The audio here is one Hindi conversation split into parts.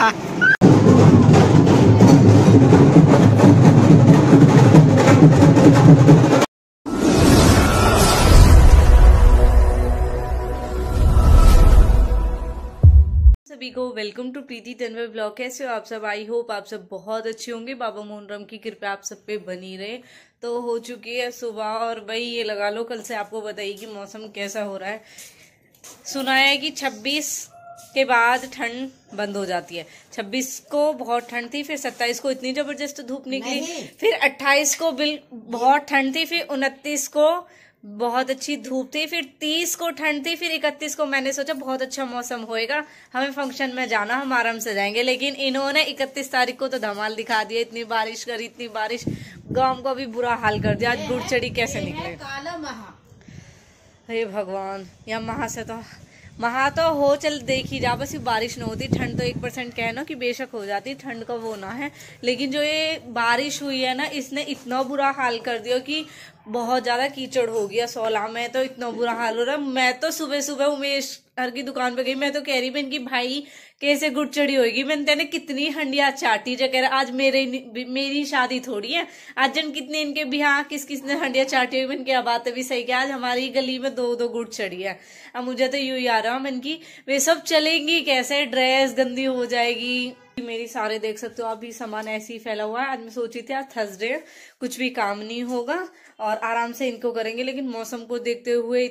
सभी को welcome to Preeti Tanwar blog. कैसे हो आप सब? आई होप आप सब बहुत अच्छे होंगे। बाबा मोहनराम की कृपा आप सब पे बनी रहे। तो हो चुकी है सुबह और भाई ये लगा लो कल से आपको बताइए कि मौसम कैसा हो रहा है। सुना है कि 26 के बाद ठंड बंद हो जाती है। 26 को बहुत ठंड थी, फिर 27 को इतनी जबरदस्त धूप निकली, फिर 28 को बहुत ठंड थी, फिर 29 को बहुत अच्छी धूप थी, फिर 30 को ठंड थी, फिर 31 को मैंने सोचा बहुत अच्छा मौसम होएगा, हमें फंक्शन में जाना, हम आराम से जाएंगे। लेकिन इन्होंने 31 तारीख को तो धमाल दिखा दिया। इतनी बारिश करी, इतनी बारिश, गांव को भी बुरा हाल कर दिया। आज गुड़चड़ी कैसे निकले? हे भगवान, या महा तो हो, चल देख ही जा, बस ये बारिश न होती। ठंड तो 1% कहना कि बेशक हो जाती, ठंड का वो ना है, लेकिन जो ये बारिश हुई है ना, इसने इतना बुरा हाल कर दिया कि बहुत ज्यादा कीचड़ हो गया। सोला में तो इतना बुरा हाल हो रहा है। मैं तो सुबह सुबह उमेश हर की दुकान पे गई, मैं तो कह रही बहन की भाई कैसे गुड़चड़ी होगी। मैंने तेने कितनी हंडिया चाटी, जो कह रहा आज मेरी शादी थोड़ी है, आज जन कितने इनके बिहार किस किसने हंडिया चाटी हुई। मैंने क्या बात है भी सही, क्या आज हमारी गली में 2-2 गुड़चड़ी है। अब मुझे तो यूं ही आ रहा मन की वे सब चलेंगी कैसे, ड्रेस गंदी हो जाएगी। मेरी सारे देख सकते हो आप भी सामान ऐसे ही फैला हुआ है। आज मैं सोची थी आज थर्सडे कुछ भी काम नहीं होगा और आराम से इनको करेंगे, लेकिन मौसम को देखते हुए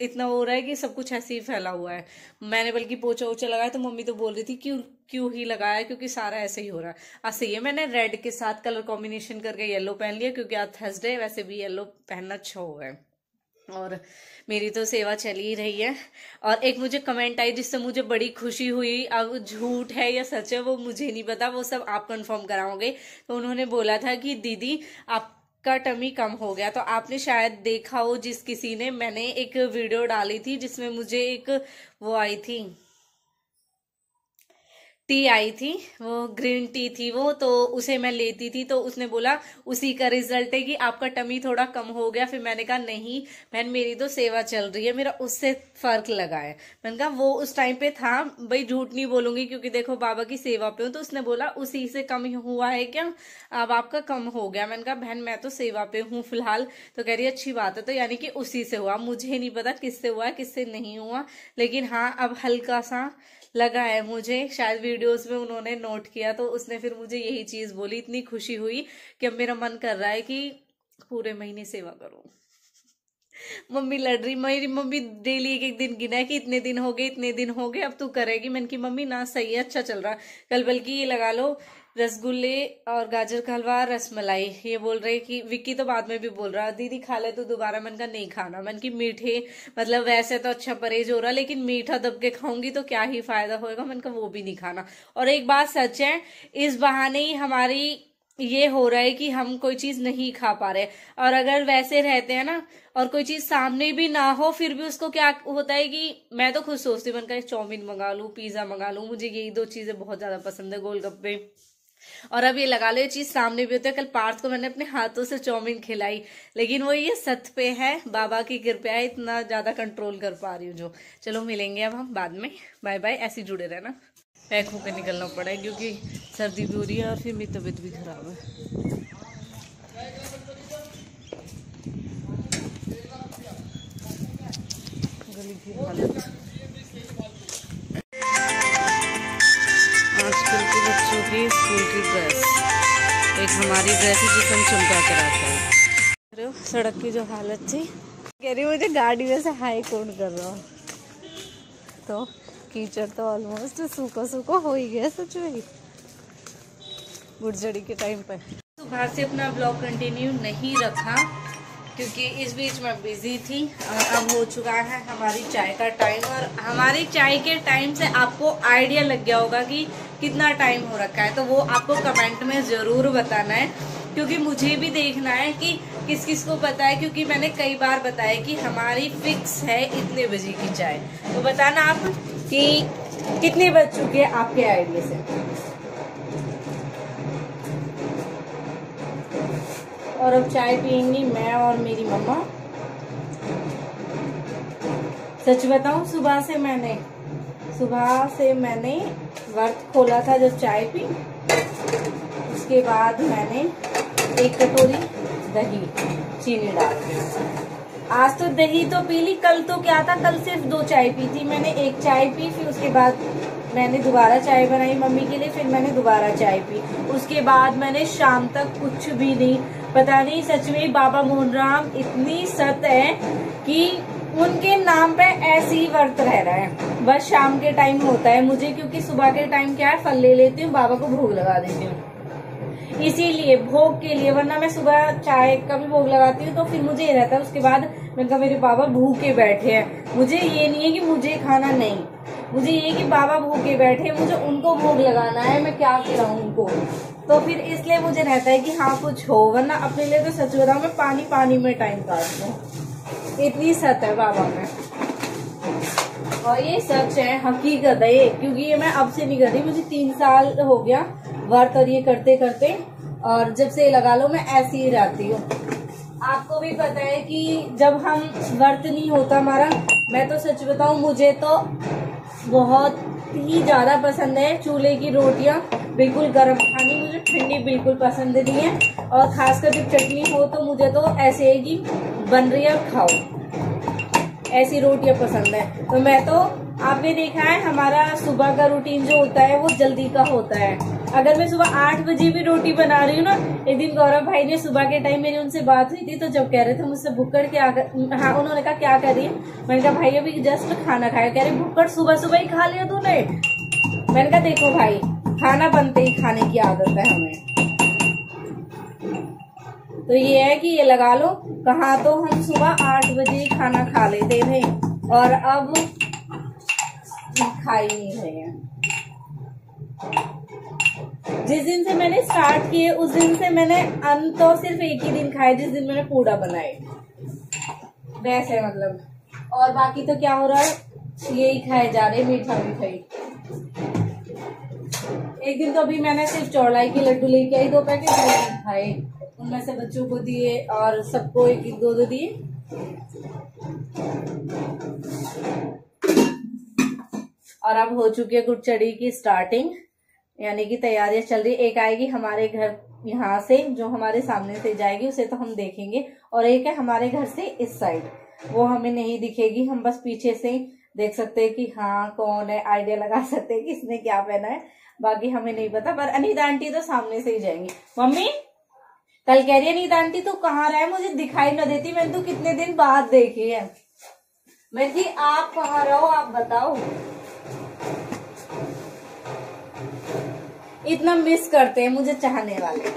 इतना हो रहा है कि सब कुछ ऐसे ही फैला हुआ है। मैंने बल्कि पोछा ओछा लगाया तो मम्मी तो बोल रही थी क्यों ही लगाया, क्योंकि सारा ऐसे ही हो रहा है। आज सही है, मैंने रेड के साथ कलर कॉम्बिनेशन करके येलो पहन लिया, क्योंकि आज थर्सडे, वैसे भी येलो पहनना अच्छा हुआ है। और मेरी तो सेवा चली ही रही है। और एक मुझे कमेंट आई जिससे मुझे बड़ी खुशी हुई, अब झूठ है या सच है वो मुझे नहीं पता, वो सब आप कंफर्म कराओगे। तो उन्होंने बोला था कि दीदी आपका टमी कम हो गया। तो आपने शायद देखा हो, जिस किसी ने, मैंने एक वीडियो डाली थी जिसमें मुझे एक वो आई थी, टी आई थी, वो ग्रीन टी थी वो, तो उसे मैं लेती थी, तो उसने बोला उसी का रिजल्ट है कि आपका टमी थोड़ा कम हो गया। फिर मैंने कहा नहीं बहन, मेरी तो सेवा चल रही है, मेरा उससे फर्क लगा है। मैंने कहा वो उस टाइम पे था, भाई झूठ नहीं बोलूंगी क्योंकि देखो बाबा की सेवा पे हूं। तो उसने बोला उसी से कम हुआ है क्या, अब आपका कम हो गया। मैंने कहा बहन मैं तो सेवा पे हूँ फिलहाल। तो कह रही अच्छी बात है, तो यानी कि उसी से हुआ। मुझे नहीं पता किससे हुआ किससे नहीं हुआ, लेकिन हाँ अब हल्का सा लगा है मुझे। शायद वीडियोस में उन्होंने नोट किया, तो उसने फिर मुझे यही चीज बोली। इतनी खुशी हुई कि अब मेरा मन कर रहा है कि पूरे महीने सेवा करूं। मम्मी लड़ रही, मेरी मम्मी डेली एक दिन गिना है कि इतने दिन हो गए, इतने दिन हो गए, अब तू करेगी। मैंने की मम्मी ना सही है, अच्छा चल रहा। कल बल्कि ये लगा लो रसगुल्ले और गाजर का हलवा, रसमलाई, ये बोल रहे कि विक्की तो बाद में भी बोल रहा दीदी खा ले तो दोबारा। मन का नहीं खाना, मन की मीठे, मतलब वैसे तो अच्छा परहेज हो रहा, लेकिन मीठा दब के खाऊंगी तो क्या ही फायदा होएगा, मन का वो भी नहीं खाना। और एक बात सच है, इस बहाने ही हमारी ये हो रहा है कि हम कोई चीज नहीं खा पा रहे। और अगर वैसे रहते हैं ना और कोई चीज सामने भी ना हो, फिर भी उसको क्या होता है कि मैं तो खुद सोचती हूँ, मन का चाउमीन मंगा लूं, पिज्जा मंगा लूं, मुझे यही 2 चीजें बहुत ज्यादा पसंद है, गोलगप्पे। और अब ये लगा लो ये चीज सामने भी होता है। कल पार्थ को मैंने अपने हाथों से चाउमीन खिलाई, लेकिन वो ये सत पे है, बाबा की कृपा है, इतना ज्यादा कंट्रोल कर पा रही हूँ जो। चलो मिलेंगे अब हम बाद में, बाय बाय। ऐसे जुड़े रहना। पैक होकर निकलना पड़ा है क्योंकि सर्दी भी हो रही है और फिर मेरी तबीयत भी खराब है। गली की हालत, आजकल के बच्चों की स्कूल की ड्रेस, एक हमारी ड्रेस है जिसे हम चमका के रखते हैं। सड़क की जो हालत थी, कह रही मुझे गाड़ी में से हाई कौन कर रहा हूँ, तो कीचड़ तो ऑलमोस्ट सूखा हो ही गया सच में गुड़चड़ी के टाइम पर। सुबह से अपना ब्लॉग कंटिन्यू नहीं रखा क्योंकि इस बीच मैं बिजी थी। अब हो चुका है हमारी चाय का टाइम, और हमारी चाय के टाइम से आपको आइडिया लग गया होगा कि कितना टाइम हो रखा है, तो वो आपको कमेंट में जरूर बताना है, क्योंकि मुझे भी देखना है कि किस किस को पता है, क्योंकि मैंने कई बार बताया कि हमारी फिक्स है इतने बजे की चाय। तो बताना आप कि कितने बज चुके हैं आपके आइडिया से। और अब चाय पियेंगी मैं और मेरी मम्मा। सच बताऊं, सुबह से मैंने सुबह से मैंने व्रत खोला था, जब चाय पी, उसके बाद मैंने 1 कटोरी दही चीनी डाल दी। आज तो दही तो पी ली, कल तो क्या था, कल सिर्फ 2 चाय पी थी मैंने। 1 चाय पी, फिर उसके बाद मैंने दोबारा चाय बनाई मम्मी के लिए, फिर मैंने दोबारा चाय पी। उसके बाद मैंने शाम तक कुछ भी नहीं। पता नहीं, सच में बाबा मोहनराम इतनी सत है कि उनके नाम पे ऐसे ही व्रत रह रहा है। बस शाम के टाइम होता है मुझे, क्योंकि सुबह के टाइम क्या है, फल ले लेती हूँ, बाबा को भोग लगा देती हूँ, इसीलिए भोग के लिए। वरना मैं सुबह चाय का भी भोग लगाती हूँ तो फिर मुझे ये रहता है। उसके बाद मैंने कहा मेरे बाबा भूखे बैठे हैं, मुझे ये नहीं है कि मुझे खाना नहीं, मुझे ये कि बाबा भूखे बैठे हैं, मुझे उनको भोग लगाना है, मैं क्या खिलाऊं उनको। तो फिर इसलिए मुझे रहता है कि हाँ कुछ हो, वरना अपने लिए तो सच बताऊं मैं पानी में टाइम काटती हूँ, इतनी सत है बाबा में। और ये सच है, हकीकत है ये, क्योंकि ये मैं अब से नहीं कर रही, मुझे 3 साल हो गया व्रत, और ये करते करते, और जब से लगा लो मैं ऐसी ही रहती हूँ। आपको भी पता है कि जब हम व्रत नहीं होता हमारा, मैं तो सच बताऊं मुझे तो बहुत ही ज्यादा पसंद है चूल्हे की रोटियां, बिल्कुल गर्म खानी, मुझे ठंडी बिल्कुल पसंद नहीं है। और खासकर जब चटनी हो तो मुझे तो ऐसे है कि बन रही है खाओ, ऐसी रोटियां पसंद है। तो मैं तो, आपने देखा है हमारा सुबह का रूटीन जो होता है वो जल्दी का होता है। अगर मैं सुबह 8 बजे भी रोटी बना रही हूँ ना, एक दिन गौरव भाई ने सुबह के टाइम मेरी उनसे बात हुई थी, तो जब कह रहे थे मुझसे भुक्कड़ क्या हाँ, उन्होंने कहा क्या कर रही है, मैंने कहा भाई अभी जस्ट खाना खाया। कह रहे भुक्कड़ सुबह सुबह ही खा लिया तूने। मैंने कहा देखो भाई, खाना बनते ही खाने की आदत है हमें। तो ये है कि ये लगा लो, कहाँ तो हम सुबह 8 बजे खाना खा लेते थे, और अब खा ही नहीं रहे हैं। जिस दिन से मैंने स्टार्ट किए उस दिन से मैंने अन्न तो सिर्फ एक ही दिन खाए, जिस दिन मैंने पूड़ा बनाए, वैसे मतलब। और बाकी तो क्या हो रहा है, यही खाए जा रहे, मीठा मिठाई। एक दिन तो अभी मैंने सिर्फ चौलाई के लड्डू लेके आई, 2 पैकेट खाए, उनमें से बच्चों को दिए और सबको 1-2 दिए। और अब हो चुकी है गुड़चड़ी की स्टार्टिंग, यानी कि तैयारियां चल रही। एक आएगी हमारे घर यहाँ से, जो हमारे सामने से जाएगी, उसे तो हम देखेंगे, और एक है हमारे घर से इस साइड, वो हमें नहीं दिखेगी, हम बस पीछे से देख सकते हैं कि हाँ कौन है, आइडिया लगा सकते हैं कि इसने क्या पहना है, बाकी हमें नहीं पता। पर अनीता आंटी तो सामने से ही जाएंगी। मम्मी कल कह रही है अनीता आंटी तू कहाँ रहे, मुझे दिखाई न देती, मैंने तो कितने दिन बाद देखी है। मैं जी आप कहाँ रहो, आप बताओ। इतना मिस करते हैं मुझे चाहने वाले,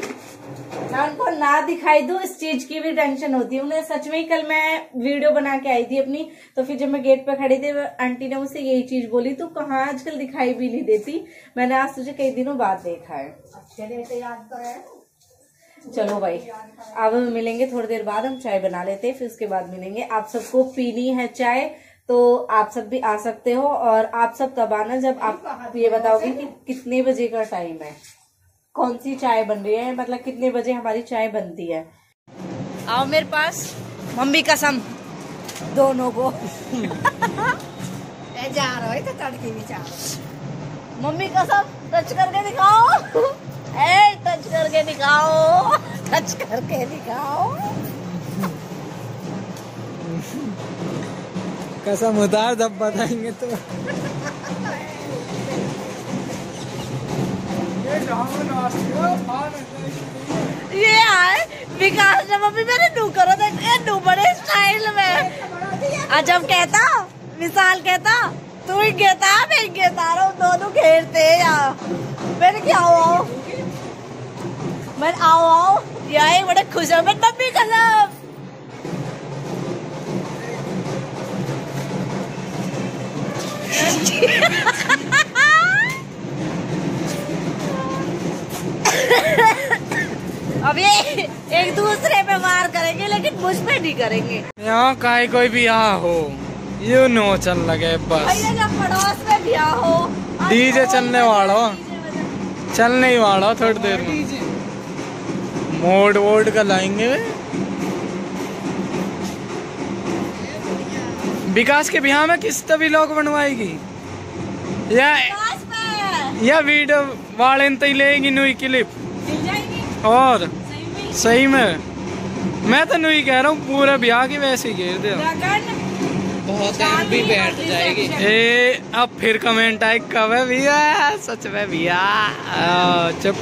मैं उनको ना दिखाई दूं इस चीज की भी टेंशन होती है उन्हें। सच में ही कल मैं वीडियो बना के आई थी अपनी, तो फिर जब मैं गेट पे खड़ी थी आंटी ने मुझसे यही चीज बोली, तू कहाँ आजकल दिखाई भी नहीं देती, मैंने आज तुझे कई दिनों बाद देखा है। याद तो है। चलो भाई अब मिलेंगे थोड़ी देर बाद, हम चाय बना लेते हैं, फिर उसके बाद मिलेंगे। आप सबको पीनी है चाय तो आप सब भी आ सकते हो, और आप सब तब आना जब आप ये बताओगे कि कितने बजे का टाइम है, कौन सी चाय बन रही है, मतलब कितने बजे हमारी चाय बनती है। आओ मेरे पास, मम्मी कसम दोनों को जा रहा है तो तड़के भी चाह, मम्मी कसम टच करके दिखाओ, ए टच करके दिखाओ, टच करके दिखाओ। कसम उतार जब बताएंगे तो। ये आए विकास ने मम्मी मेरे नू करो देख, नू बड़े स्टाइल में। जब कहता विशाल कहता तू ही कहता मैं कहता रहा हूँ, दोनों खेलते यार। मैंने क्या आओ मैं आओ यार, बड़े खुश है मैं मम्मी कसम। अब ये एक दूसरे पे वार करेंगे लेकिन मुझ पे नहीं करेंगे। यहाँ काहे कोई भी यहाँ हो, यू नो चल लगे बस। भैया जब पड़ोस में भी हो, डीजे चलने वाला, चलने ही वाला थोड़ी देर में, मोड वोड का लाएंगे वे। विकास के बिहार में किस तभी लोग बनवाएगी, या वीडियो वाले तो ही लेगी नुई क्लिप मिल जाएगी और सही में। सही में मैं तो नुई कह रहा हूँ पूरे ब्याह की वैसे ही घेर दे बहुत टाइम भी बैठ जाएगी। ए अब फिर कमेंट आए कब है भैया सच में भैया चुप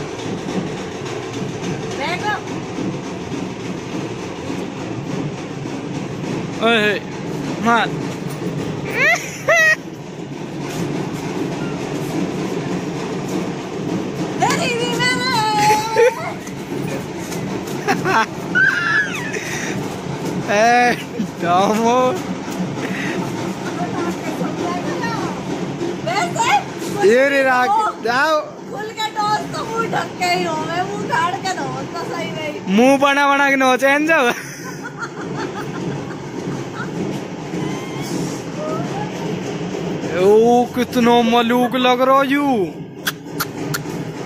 ओए मार डामो ये रे राख जाओ खुल के डोर तो मुंह ढक के ही हो, मैं मुंह गाड़ के दो तो सही नहीं। मुंह बना बना के नोचेन जाओ। ओ कितना मलूक लग रहा यू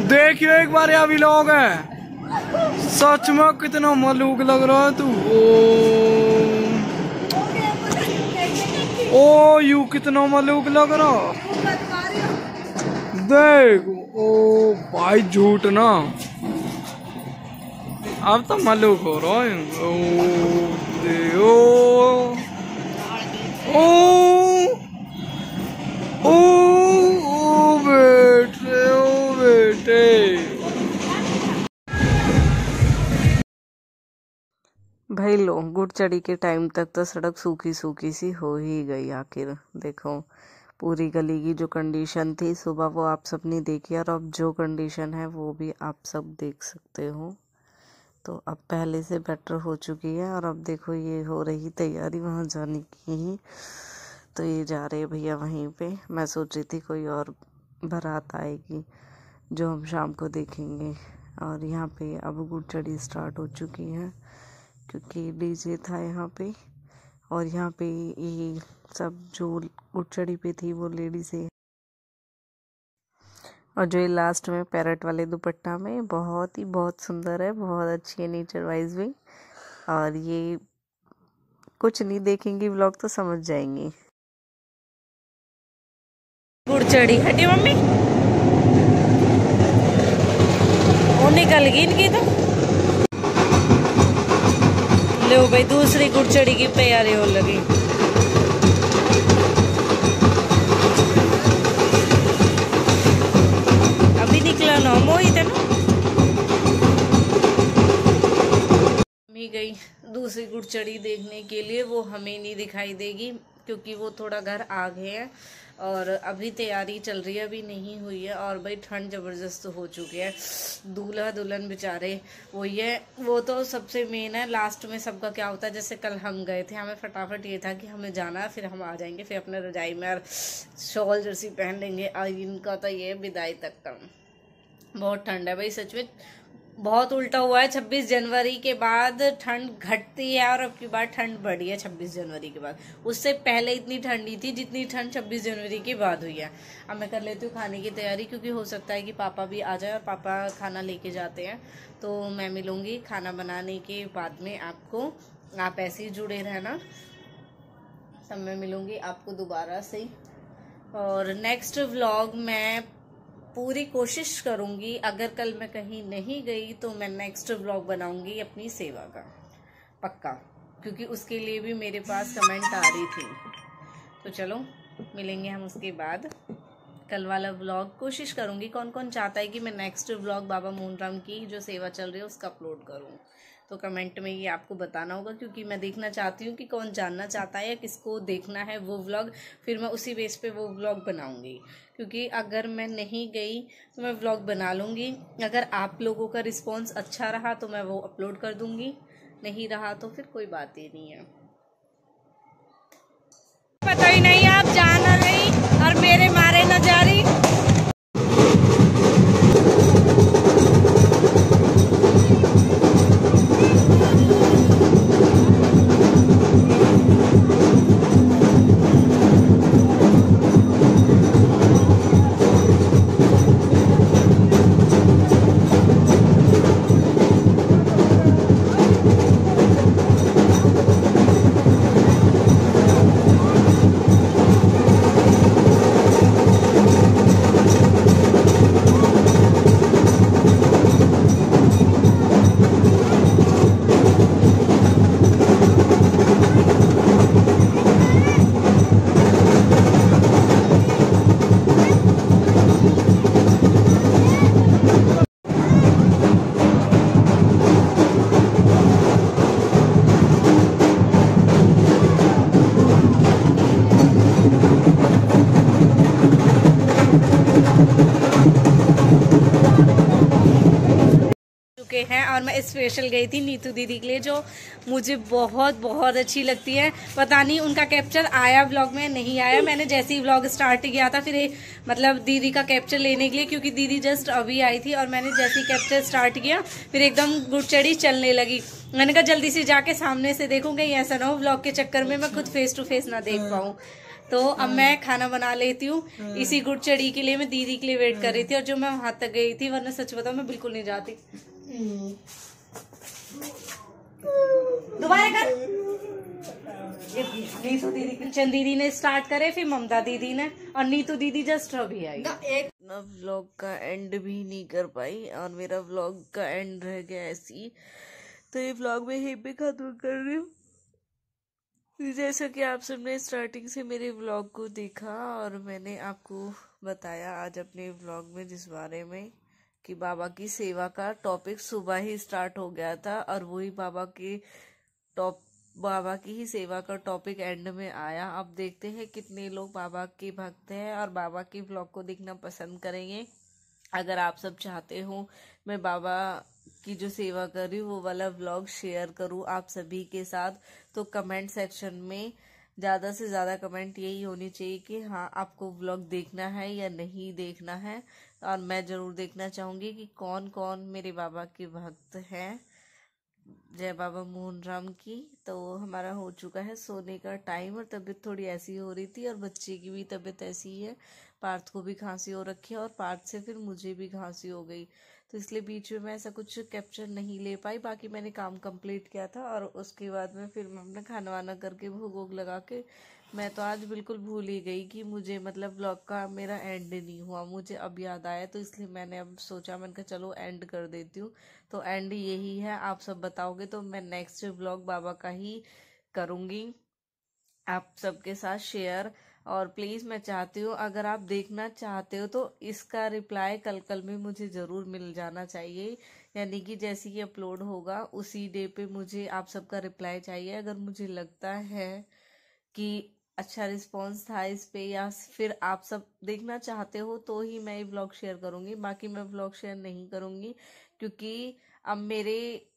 देखियो एक बार यहाँ भी लोग है सच में कितना मलूक लग रहा है तू ओ यू कितना मलूक लग रहा देख ओ भाई झूठ ना अब तो मलूक हो रहा है ओ बेटे भाई लो गुड़चड़ी के टाइम तक तो सड़क सूखी सूखी सी हो ही गई। आखिर देखो पूरी गली की जो कंडीशन थी सुबह वो आप सब ने देखी और अब जो कंडीशन है वो भी आप सब देख सकते हो। तो अब पहले से बेटर हो चुकी है और अब देखो ये हो रही तैयारी वहाँ जाने की ही। तो ये जा रहे भैया वहीं पे। मैं सोच रही थी कोई और बारात आएगी जो हम शाम को देखेंगे। और यहाँ पे अब गुड़चड़ी स्टार्ट हो चुकी है क्योंकि डीजे था यहाँ पे। और यहाँ पे ये सब जो गुड़चड़ी पे थी वो लेडीज है। और जो ये लास्ट में पैरट वाले दुपट्टा में बहुत सुंदर है, बहुत अच्छी है नेचर वाइज भी। और ये कुछ नहीं देखेंगी व्लॉग तो समझ जाएंगी। गुड़चड़ी हटी मम्मी वो निकल गई इनकी तो। लो भाई दूसरी गुड़चड़ी की तैयारी हो लगी। अभी निकला ना मोहित है ना। मम्मी गई दूसरी गुड़चड़ी देखने के लिए, वो हमें नहीं दिखाई देगी क्योंकि वो थोड़ा घर आ गए हैं और अभी तैयारी चल रही है, अभी नहीं हुई है। और भाई ठंड ज़बरदस्त हो चुकी है। दूल्हा दुल्हन बेचारे वही है, वो तो सबसे मेन है। लास्ट में सबका क्या होता है, जैसे कल हम गए थे, हमें फटाफट ये था कि हमें जाना है, फिर हम आ जाएंगे, फिर अपने रजाई में और शॉल जर्सी पहन लेंगे। और इनका तो ये विदाई तक का बहुत ठंड है भाई, सच में बहुत उल्टा हुआ है। 26 जनवरी के बाद ठंड घटती है और अब की बार ठंड बढ़ी है 26 जनवरी के बाद। उससे पहले इतनी ठंडी थी जितनी ठंड 26 जनवरी के बाद हुई है। अब मैं कर लेती हूँ खाने की तैयारी क्योंकि हो सकता है कि पापा भी आ जाए और पापा खाना लेके जाते हैं। तो मैं मिलूँगी खाना बनाने के बाद में आपको। आप ऐसे ही जुड़े रहना, तब मैं मिलूँगी आपको दोबारा से। और नेक्स्ट व्लॉग मैं पूरी कोशिश करूंगी, अगर कल मैं कहीं नहीं गई तो मैं नेक्स्ट व्लॉग बनाऊंगी अपनी सेवा का पक्का, क्योंकि उसके लिए भी मेरे पास कमेंट आ रही थी। तो चलो मिलेंगे हम उसके बाद। कल वाला व्लॉग कोशिश करूंगी, कौन कौन चाहता है कि मैं नेक्स्ट व्लॉग बाबा मोहनराम की जो सेवा चल रही है उसका अपलोड करूं, तो कमेंट में ये आपको बताना होगा, क्योंकि मैं देखना चाहती हूँ कि कौन जानना चाहता है या किसको देखना है वो व्लॉग। फिर मैं उसी बेस पे वो व्लॉग बनाऊंगी, क्योंकि अगर मैं नहीं गई तो मैं व्लॉग बना लूँगी। अगर आप लोगों का रिस्पॉन्स अच्छा रहा तो मैं वो अपलोड कर दूँगी, नहीं रहा तो फिर कोई बात ही नहीं है। पता ही नहीं आप जान रही और मेरे मारे न जा रही। और मैं स्पेशल गई थी नीतू दीदी के लिए, जो मुझे बहुत बहुत अच्छी लगती है। पता नहीं उनका कैप्चर आया व्लॉग में, नहीं आया। मैंने जैसे ही व्लॉग स्टार्ट किया था फिर मतलब दीदी का कैप्चर लेने के लिए, क्योंकि दीदी जस्ट अभी आई थी, और मैंने जैसे ही कैप्चर स्टार्ट किया फिर एकदम गुड़चड़ी चलने लगी। मैंने कहा जल्दी से जाके सामने से देखूं, कहीं ऐसा ना हो व्लॉग के चक्कर में मैं खुद फेस टू फेस ना देख पाऊं। तो अब मैं खाना बना लेती हूँ। इसी गुड़चड़ी के लिए मैं दीदी के लिए वेट कर रही थी, और जो मैं वहां तक गई थी, वरना सच बताऊं मैं बिल्कुल नहीं जाती। दोबारा कर। नीतू दीदी, चंद दीदी ने स्टार्ट करे, फिर ममता दीदी ने, और नीतू दीदी जस्ट अभी आई। एक व्लॉग का एंड भी नहीं कर पाई और मेरा व्लॉग का एंड रह गया ऐसी, तो ये व्लॉग में यहीं पे खत्म कर रही हूँ। जैसा कि आप सबने स्टार्टिंग से मेरे व्लॉग को देखा और मैंने आपको बताया आज अपने व्लॉग में जिस बारे में कि बाबा की सेवा का टॉपिक सुबह ही स्टार्ट हो गया था, और वही बाबा की ही सेवा का टॉपिक एंड में आया। अब देखते हैं कितने लोग बाबा के भक्त हैं और बाबा के व्लॉग को देखना पसंद करेंगे। अगर आप सब चाहते हो मैं बाबा की जो सेवा कर रही हूँ वो वाला व्लॉग शेयर करूँ आप सभी के साथ, तो कमेंट सेक्शन में ज़्यादा से ज़्यादा कमेंट यही होनी चाहिए कि हाँ आपको व्लॉग देखना है या नहीं देखना है। और मैं ज़रूर देखना चाहूँगी कि कौन कौन मेरे बाबा के भक्त हैं। जय बाबा मोहन राम की। तो हमारा हो चुका है सोने का टाइम, और तबीयत थोड़ी ऐसी हो रही थी, और बच्चे की भी तबीयत ऐसी ही है। पार्थ को भी खांसी हो रखी है, और पार्थ से फिर मुझे भी खांसी हो गई, तो इसलिए बीच में मैं ऐसा कुछ कैप्चर नहीं ले पाई। बाकी मैंने काम कंप्लीट किया था, और उसके बाद में फिर मैं अपना खाना वाना करके भोग वोग लगा के, मैं तो आज बिल्कुल भूल ही गई कि मुझे मतलब व्लॉग का मेरा एंड नहीं हुआ। मुझे अब याद आया, तो इसलिए मैंने अब सोचा, मैंने कहा चलो एंड कर देती हूँ। तो एंड यही है, आप सब बताओगे तो मैं नेक्स्ट व्लॉग बाबा का ही करूँगी आप सबके साथ शेयर। और प्लीज़ मैं चाहती हूँ अगर आप देखना चाहते हो तो इसका रिप्लाई कल कल में मुझे ज़रूर मिल जाना चाहिए, यानी कि जैसे ही अपलोड होगा उसी डे पे मुझे आप सबका रिप्लाई चाहिए। अगर मुझे लगता है कि अच्छा रिस्पांस था इस पे, या फिर आप सब देखना चाहते हो, तो ही मैं ये व्लॉग शेयर करूँगी। बाकी मैं व्लॉग शेयर नहीं करूँगी, क्योंकि अब मेरे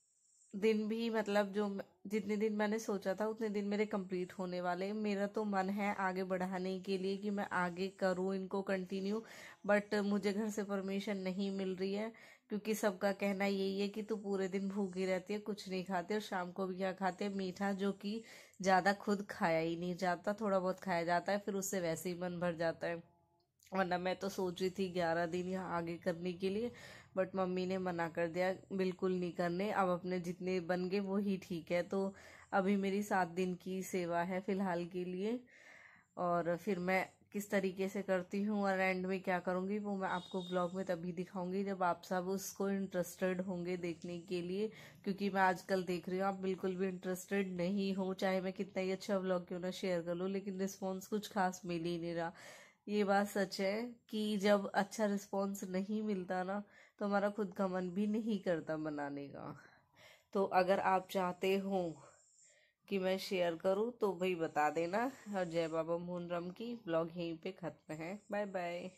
दिन भी मतलब जो जितने दिन मैंने सोचा था उतने दिन मेरे कंप्लीट होने वाले। मेरा तो मन है आगे बढ़ाने के लिए कि मैं आगे करूँ इनको कंटिन्यू, बट मुझे घर से परमिशन नहीं मिल रही है, क्योंकि सबका कहना यही है कि तू पूरे दिन भूखी रहती है, कुछ नहीं खाते, और शाम को भी क्या खाते हैं, मीठा, जो कि ज़्यादा खुद खाया ही नहीं जाता, थोड़ा बहुत खाया जाता है, फिर उससे वैसे ही मन भर जाता है। वरना मैं तो सोच रही थी 11 दिन यहाँ आगे करने के लिए, बट मम्मी ने मना कर दिया बिल्कुल नहीं करने, अब अपने जितने बन गए वो ही ठीक है। तो अभी मेरी 7 दिन की सेवा है फिलहाल के लिए, और फिर मैं किस तरीके से करती हूँ और एंड में क्या करूँगी वो मैं आपको ब्लॉग में तभी दिखाऊंगी जब आप सब उसको इंटरेस्टेड होंगे देखने के लिए। क्योंकि मैं आजकल देख रही हूँ आप बिल्कुल भी इंटरेस्टेड नहीं हो, चाहे मैं कितना ही अच्छा ब्लॉग क्यों ना शेयर कर लूँ, लेकिन रिस्पॉन्स कुछ खास मिल ही नहीं रहा। ये बात सच है कि जब अच्छा रिस्पॉन्स नहीं मिलता ना, तो हमारा खुद का मन भी नहीं करता बनाने का। तो अगर आप चाहते हो कि मैं शेयर करूं तो भाई बता देना। और जय बाबा मोहन राम की। ब्लॉग यहीं पे खत्म है। Bye bye.